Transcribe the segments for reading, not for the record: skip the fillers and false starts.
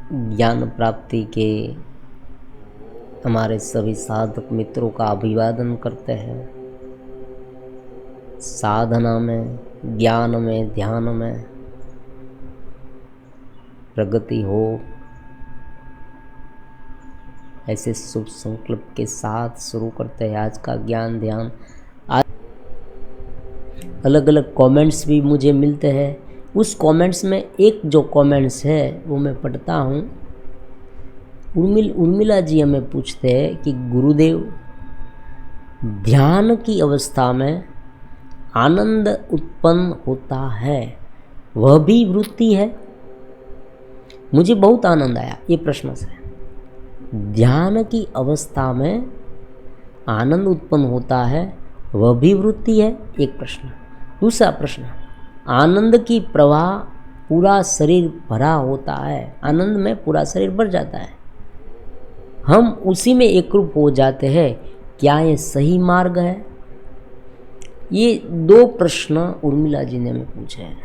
ज्ञान प्राप्ति के हमारे सभी साधक मित्रों का अभिवादन करते हैं। साधना में, ज्ञान में, ध्यान में प्रगति हो, ऐसे शुभ संकल्प के साथ शुरू करते हैं आज का ज्ञान ध्यान। आज अलग अलग कमेंट्स भी मुझे मिलते हैं। उस कमेंट्स में एक जो कमेंट्स है वो मैं पढ़ता हूँ। उर्मिला जी हमें पूछते हैं कि गुरुदेव, ध्यान की अवस्था में आनंद उत्पन्न होता है, वह भी वृत्ति है? मुझे बहुत आनंद आया ये प्रश्न से। ध्यान की अवस्था में आनंद उत्पन्न होता है, वह भी वृत्ति है? एक प्रश्न। दूसरा प्रश्न, आनंद की प्रवाह पूरा शरीर भरा होता है, आनंद में पूरा शरीर भर जाता है, हम उसी में एकरूप हो जाते हैं, क्या ये सही मार्ग है? ये दो प्रश्न उर्मिला जी ने हमें पूछे हैं।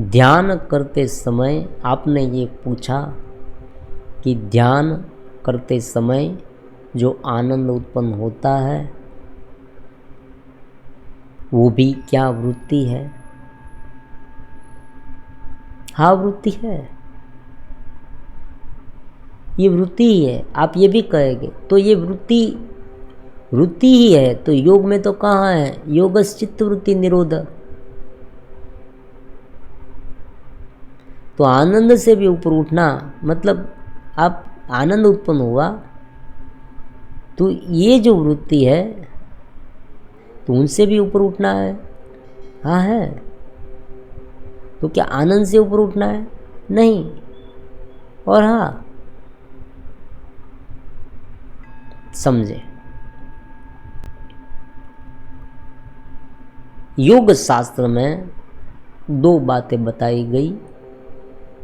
ध्यान करते समय आपने ये पूछा कि ध्यान करते समय जो आनंद उत्पन्न होता है वो भी क्या वृत्ति है? हाँ, वृत्ति है, ये वृत्ति ही है। आप ये भी कहेंगे तो ये वृत्ति ही है, तो योग में तो कहाँ है योगस चित्त वृत्ति निरोध। तो आनंद से भी ऊपर उठना मतलब आप आनंद उत्पन्न हुआ तो ये जो वृत्ति है तो उनसे भी ऊपर उठना है। हाँ है, तो क्या आनंद से ऊपर उठना है? नहीं। और हाँ, समझे, योग शास्त्र में दो बातें बताई गई।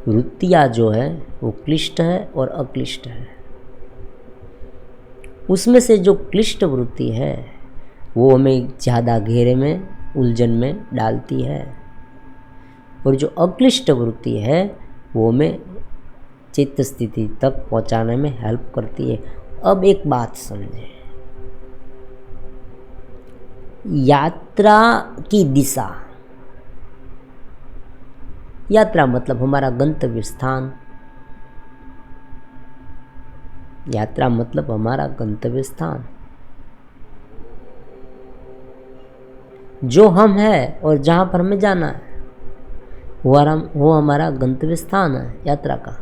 वृत्तियाँ जो है वो क्लिष्ट है और अक्लिष्ट है। उसमें से जो क्लिष्ट वृत्ति है वो हमें ज़्यादा घेरे में, उलझन में डालती है, और जो अक्लिष्ट वृत्ति है वो हमें चित्त स्थिति तक पहुंचाने में हेल्प करती है। अब एक बात समझे, यात्रा की दिशा, यात्रा मतलब हमारा गंतव्य स्थान, यात्रा मतलब हमारा गंतव्य स्थान, जो हम है और जहाँ पर हमें जाना है वो हमारा गंतव्य स्थान है यात्रा का।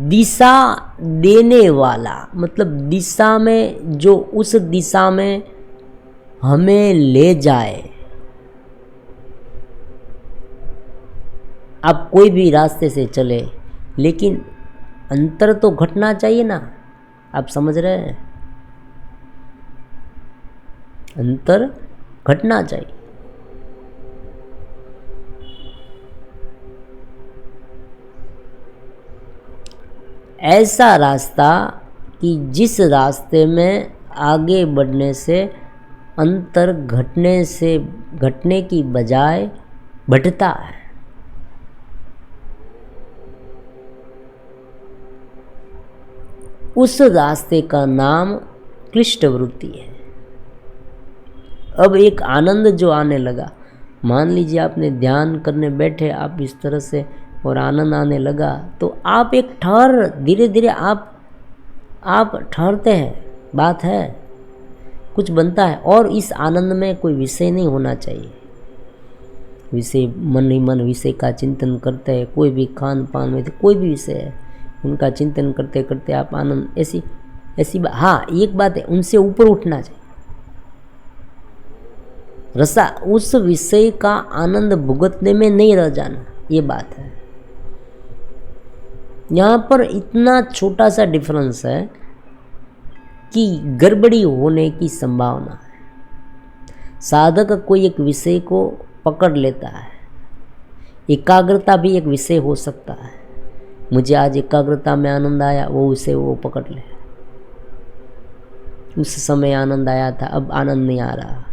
दिशा देने वाला मतलब दिशा में जो उस दिशा में हमें ले जाए। आप कोई भी रास्ते से चले लेकिन अंतर तो घटना चाहिए ना, आप समझ रहे हैं? अंतर घटना चाहिए। ऐसा रास्ता कि जिस रास्ते में आगे बढ़ने से अंतर घटने की बजाय बढ़ता है। उस रास्ते का नाम क्लिष्ट वृत्ति है। अब एक आनंद जो आने लगा, मान लीजिए आपने ध्यान करने बैठे, आप इस तरह से और आनंद आने लगा तो आप एक धीरे धीरे आप ठहरते हैं, बात है, कुछ बनता है। और इस आनंद में कोई विषय नहीं होना चाहिए। विषय मन ही मन विषय का चिंतन करते हैं, कोई भी खान पान में कोई भी विषय है उनका चिंतन करते करते आप आनंद, ऐसी हाँ एक बात है, उनसे ऊपर उठना चाहिए। रसा उस विषय का आनंद भुगतने में नहीं रह जाना, ये बात है। यहाँ पर इतना छोटा सा डिफरेंस है कि गड़बड़ी होने की संभावना है। साधक कोई एक विषय को पकड़ लेता है, एकाग्रता भी एक विषय हो सकता है, मुझे आज एकाग्रता में आनंद आया, वो उसे वो पकड़ ले। उस समय आनंद आया था, अब आनंद नहीं आ रहा।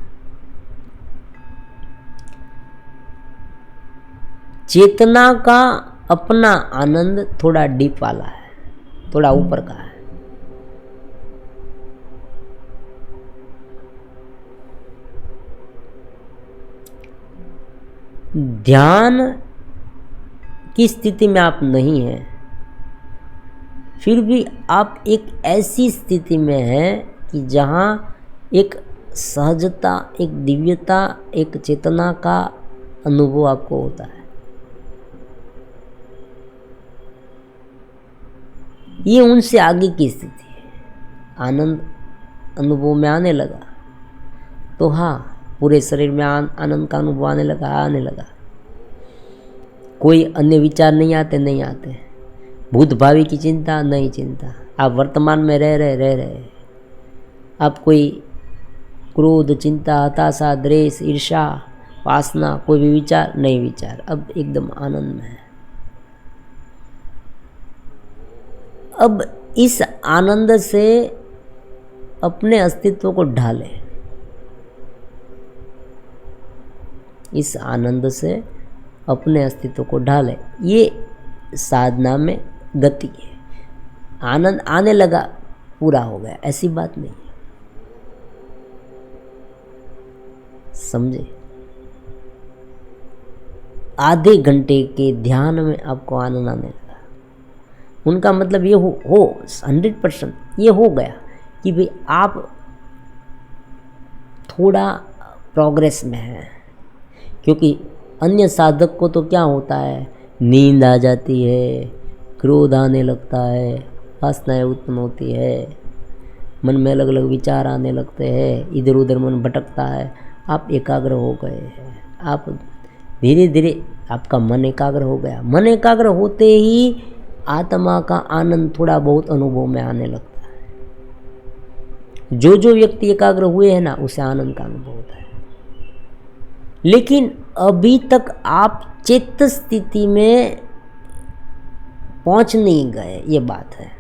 चेतना का अपना आनंद थोड़ा डीप वाला है, थोड़ा ऊपर का है। ध्यान की स्थिति में आप नहीं हैं, फिर भी आप एक ऐसी स्थिति में हैं कि जहाँ एक सहजता, एक दिव्यता, एक चेतना का अनुभव आपको होता है। ये उनसे आगे की स्थिति है। आनंद अनुभव में आने लगा तो हाँ, पूरे शरीर में आनंद का अनुभव आने लगा। कोई अन्य विचार नहीं आते। भूत भावी की चिंता नहीं चिंता, आप वर्तमान में रह रहे। आप कोई क्रोध, चिंता, हताशा, द्वेष, ईर्ष्या, वासना, कोई भी विचार नहीं विचार, अब एकदम आनंद में है। अब इस आनंद से अपने अस्तित्व को ढाले, इस आनंद से अपने अस्तित्व को ढाले। ये साधना में गति है। आनंद आने लगा, पूरा हो गया, ऐसी बात नहीं, समझे? आधे घंटे के ध्यान में आपको आनंद आने लगा, उनका मतलब ये हो 100% ये हो गया कि भाई आप थोड़ा प्रोग्रेस में हैं। क्योंकि अन्य साधक को तो क्या होता है, नींद आ जाती है, क्रोध आने लगता है, वासनाएं उत्पन्न होती है, मन में अलग अलग विचार आने लगते हैं, इधर उधर मन भटकता है। आप एकाग्र हो गए हैं, आप धीरे धीरे आपका मन एकाग्र हो गया। मन एकाग्र होते ही आत्मा का आनंद थोड़ा बहुत अनुभव में आने लगता है। जो व्यक्ति एकाग्र हुए हैं ना, उसे आनंद का अनुभव होता है। लेकिन अभी तक आप चित्त स्थिति में पहुंच नहीं गए, ये बात है।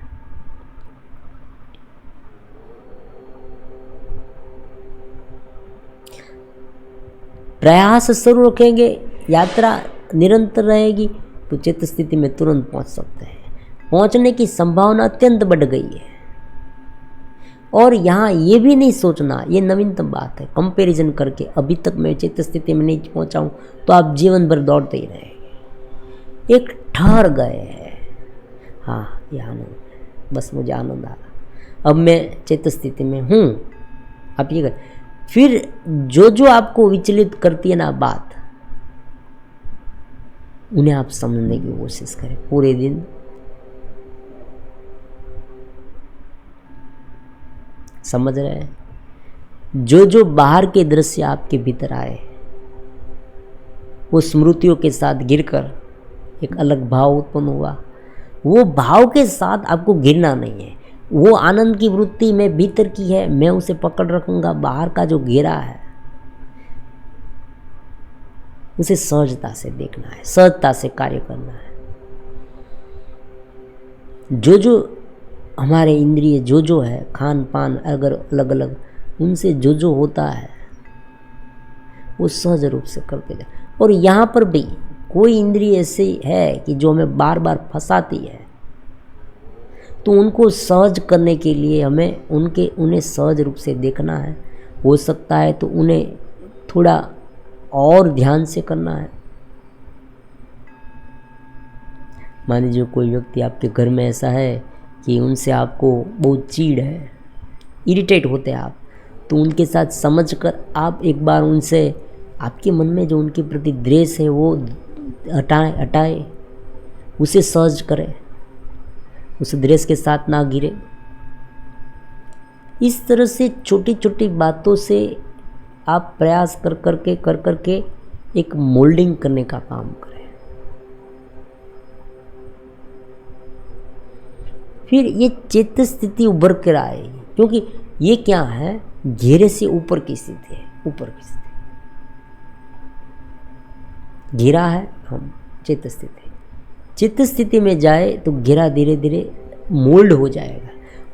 प्रयास शुरू रखेंगे, यात्रा निरंतर रहेगी तो चित्त स्थिति में तुरंत पहुंच सकते हैं। पहुंचने की संभावना अत्यंत बढ़ गई है। और यहाँ ये भी नहीं सोचना, ये नवीनतम बात है, कंपैरिजन करके अभी तक मैं चित्त स्थिति में नहीं पहुंचा हूँ तो आप जीवन भर दौड़ते ही रहेंगे। एक ठहर गए हैं, हाँ ये आनंद है, बस मुझे आनंद आ रहा, अब मैं चित्त स्थिति में हूँ। आप ये करें, फिर जो आपको विचलित करती है ना बात, उन्हें आप समझने की कोशिश करें पूरे दिन। समझ रहे हैं? जो बाहर के दृश्य आपके भीतर आए, वो स्मृतियों के साथ गिरकर एक अलग भाव उत्पन्न हुआ। वो भाव के साथ आपको गिरना नहीं है। वो आनंद की वृत्ति में भीतर की है, मैं उसे पकड़ रखूंगा। बाहर का जो घेरा है उसे सहजता से देखना है, सहजता से कार्य करना है। जो हमारे इंद्रिय जो है, खान पान अगर अलग अलग, उनसे जो होता है वो सहज रूप से करते जाए। और यहाँ पर भी कोई इंद्रिय ऐसी है कि जो हमें बार बार फंसाती है, तो उनको सहज करने के लिए हमें उन्हें सहज रूप से देखना है। हो सकता है तो उन्हें थोड़ा और ध्यान से करना है। मान लीजिए कोई व्यक्ति आपके घर में ऐसा है कि उनसे आपको बहुत चिढ़ है, इरिटेट होते हैं आप, तो उनके साथ समझकर आप एक बार उनसे, आपके मन में जो उनके प्रति द्वेष है वो हटाए, उसे सहज करें, उस द्वेष के साथ ना गिरे। इस तरह से छोटी छोटी बातों से आप प्रयास कर करके एक मोल्डिंग करने का काम करें। फिर ये चित्त स्थिति उभर कर आएगी, क्योंकि ये क्या है, घेरे से ऊपर की स्थिति है। ऊपर की स्थिति घेरा है हम, चित्त स्थिति। चित्त स्थिति में जाए तो गिरा धीरे धीरे मोल्ड हो जाएगा।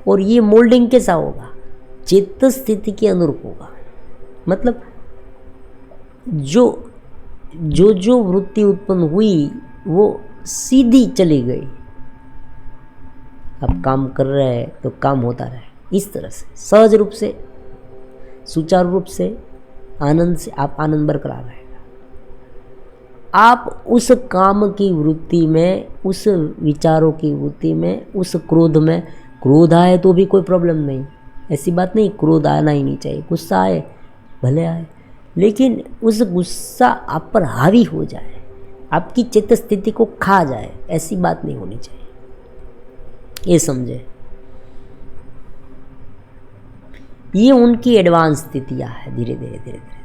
और ये मोल्डिंग कैसा होगा? चित्त स्थिति के अनुरूप होगा। मतलब जो वृत्ति उत्पन्न हुई वो सीधी चली गई। आप काम कर रहे हैं तो काम होता रहे, इस तरह से सहज रूप से, सुचारू रूप से, आनंद से आप आनंद बरकरार रहेगा। आप उस काम की वृत्ति में, उस विचारों की वृत्ति में, उस क्रोध में, क्रोध आए तो भी कोई प्रॉब्लम नहीं, ऐसी बात नहीं, क्रोध आना ही नहीं चाहिए। गुस्सा आए भले आए, लेकिन उस गुस्सा आप पर हावी हो जाए, आपकी चित्त स्थिति को खा जाए, ऐसी बात नहीं होनी चाहिए। ये समझे, ये उनकी एडवांस स्थितियां है। धीरे धीरे धीरे धीरे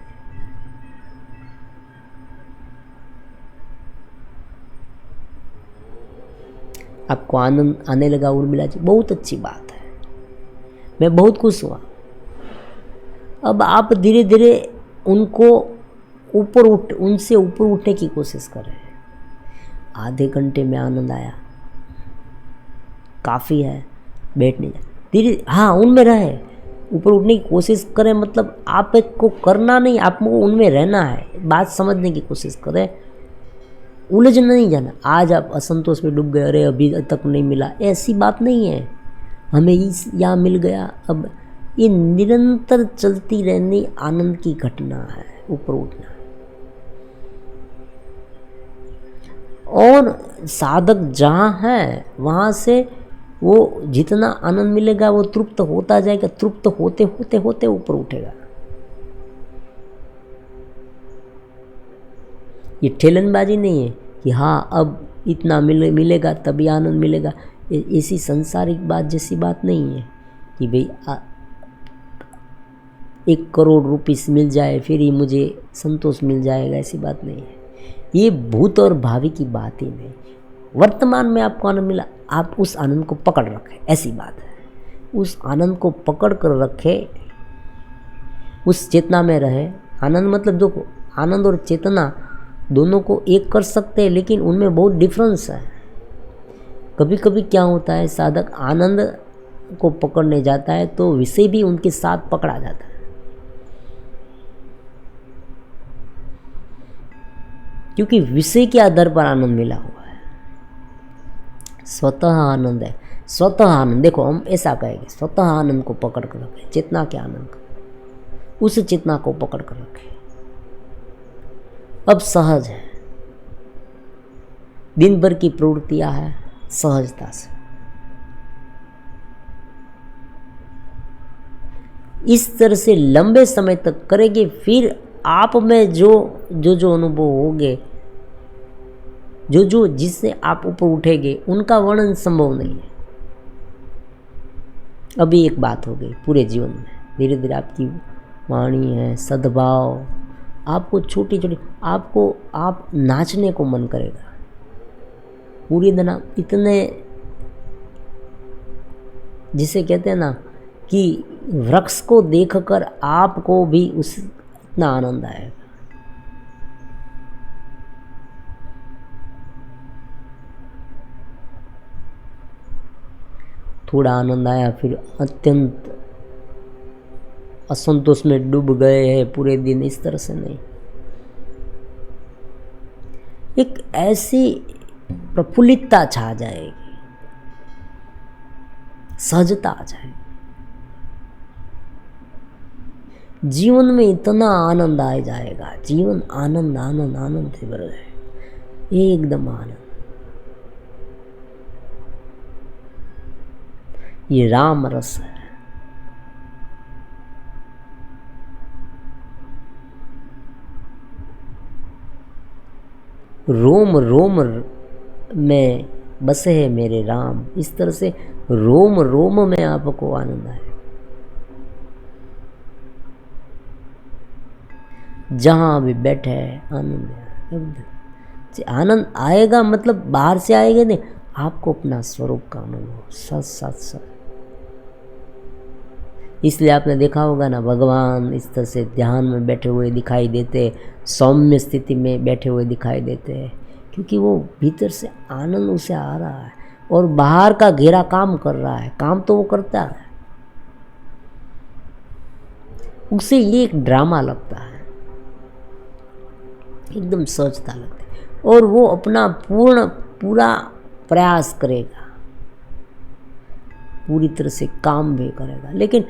आपको आनंद आने लगा, उर्मिला जी, बहुत अच्छी बात है, मैं बहुत खुश हुआ। अब आप धीरे धीरे उनको उनसे ऊपर उठने की कोशिश कर रहे हैं। आधे घंटे में आनंद आया, काफ़ी है, बैठने जा धीरे, हाँ उनमें रहे, ऊपर उठने की कोशिश करें। मतलब आपको करना नहीं, आपको उनमें रहना है, बात समझने की कोशिश करें, उलझ नहीं जाना। आज आप असंतोष में डूब गए, अरे अभी तक नहीं मिला, ऐसी बात नहीं है, हमें इस यहाँ मिल गया। अब ये निरंतर चलती रहनी आनंद की घटना है, ऊपर उठना। और साधक जहाँ है वहाँ से वो जितना आनंद मिलेगा वो तृप्त होता जाएगा, तृप्त होते होते होते ऊपर उठेगा। ये ठेलनबाजी नहीं है कि हाँ अब इतना मिलेगा तभी आनंद मिलेगा, ऐसी संसारिक बात जैसी बात नहीं है कि भाई 1 करोड़ रुपीस मिल जाए फिर ही मुझे संतोष मिल जाएगा, ऐसी बात नहीं है। ये भूत और भावी की बात ही नहीं, वर्तमान में आपको आनंद मिला, आप उस आनंद को पकड़ रखें, ऐसी बात है। उस आनंद को पकड़ कर रखे, उस चेतना में रहे। आनंद मतलब देखो, आनंद और चेतना दोनों को एक कर सकते हैं, लेकिन उनमें बहुत डिफरेंस है। कभी कभी क्या होता है, साधक आनंद को पकड़ने जाता है तो विषय भी उनके साथ पकड़ा जाता है। क्योंकि विषय के आधार पर आनंद मिला हुआ है, स्वतः आनंद है। स्वतः आनंद, देखो हम ऐसा कहेंगे, स्वतः आनंद को पकड़ कर रखें, चेतना के आनंद को, उस चेतना को पकड़ कर रखें। अब सहज है, दिन भर की प्रवृत्तियां है, सहजता से इस तरह से लंबे समय तक करेंगे, फिर आप में जो अनुभव होंगे, जो जिससे आप ऊपर उठेंगे, उनका वर्णन संभव नहीं है। अभी एक बात हो गई पूरे जीवन में, धीरे धीरे आपकी वाणी है, सद्भाव, आपको छोटी छोटी, आप नाचने को मन करेगा पूरी दिन। इतने, जिसे कहते हैं ना कि वृक्ष को देखकर आपको भी उस इतना आनंद आएगा। थोड़ा आनंद आया, फिर अत्यंत असंतोष में डूब गए हैं पूरे दिन, इस तरह से नहीं। एक ऐसी प्रफुल्लितता छा जाएगी, सहजता आ जाएगी, जीवन में इतना आनंद आ जाएगा, जीवन आनंद आनंद आनंद से भर जाए, एकदम आनंद। ये राम रस है। रोम रोम में बसे है मेरे राम, इस तरह से रोम रोम में आपको आनंद आए। जहाँ भी बैठे आनंद आएगा, मतलब बाहर से आएगा नहीं, आपको अपना स्वरूप का अनुभव सच सच। इसलिए आपने देखा होगा ना, भगवान इस तरह से ध्यान में बैठे हुए दिखाई देते, सौम्य स्थिति में बैठे हुए दिखाई देते हैं, क्योंकि वो भीतर से आनंद उसे आ रहा है और बाहर का घेरा काम कर रहा है, काम तो वो करता है, उसे ये एक ड्रामा लगता है, एकदम सहजता लगती है और वो अपना पूरा प्रयास करेगा, पूरी तरह से काम भी करेगा, लेकिन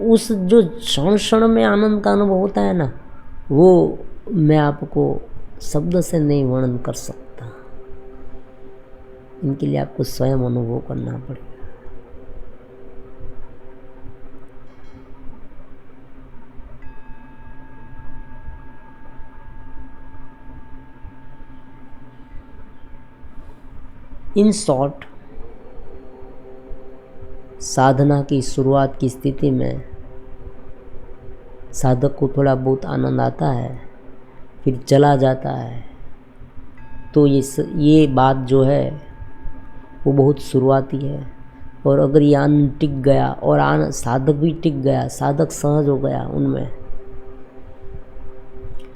उस जो क्षण में आनंद का अनुभव होता है ना, वो मैं आपको शब्द से नहीं वर्णन कर सकता। इनके लिए आपको स्वयं अनुभव करना पड़ेगा। इन शॉर्ट, साधना की शुरुआत की स्थिति में साधक को थोड़ा बहुत आनंद आता है, फिर चला जाता है, तो ये बात जो है वो बहुत शुरुआती है। और अगर ये आनंद टिक गया और साधक भी टिक गया, साधक सहज हो गया उनमें,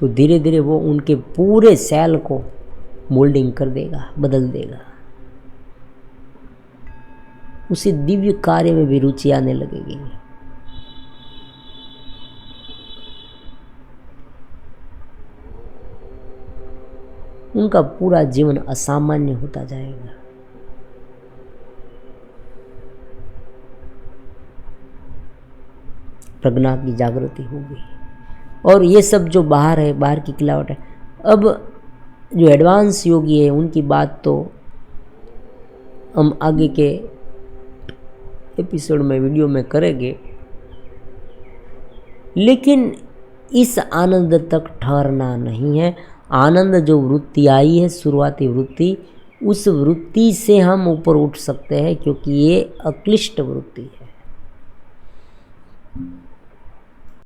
तो धीरे धीरे वो उनके पूरे सेल को मोल्डिंग कर देगा, बदल देगा। उसे दिव्य कार्य में भी रुचि आने लगेगी। उनका पूरा जीवन असामान्य होता जाएगा। प्रज्ञा की जागृति होगी। और ये सब जो बाहर है, बाहर की खिलावट है, अब जो एडवांस योगी है उनकी बात तो हम आगे के एपिसोड में, वीडियो में करेंगे। लेकिन इस आनंद तक ठहरना नहीं है। आनंद जो वृत्ति आई है, शुरुआती वृत्ति, उस वृत्ति से हम ऊपर उठ सकते हैं, क्योंकि ये अक्लिष्ट वृत्ति है।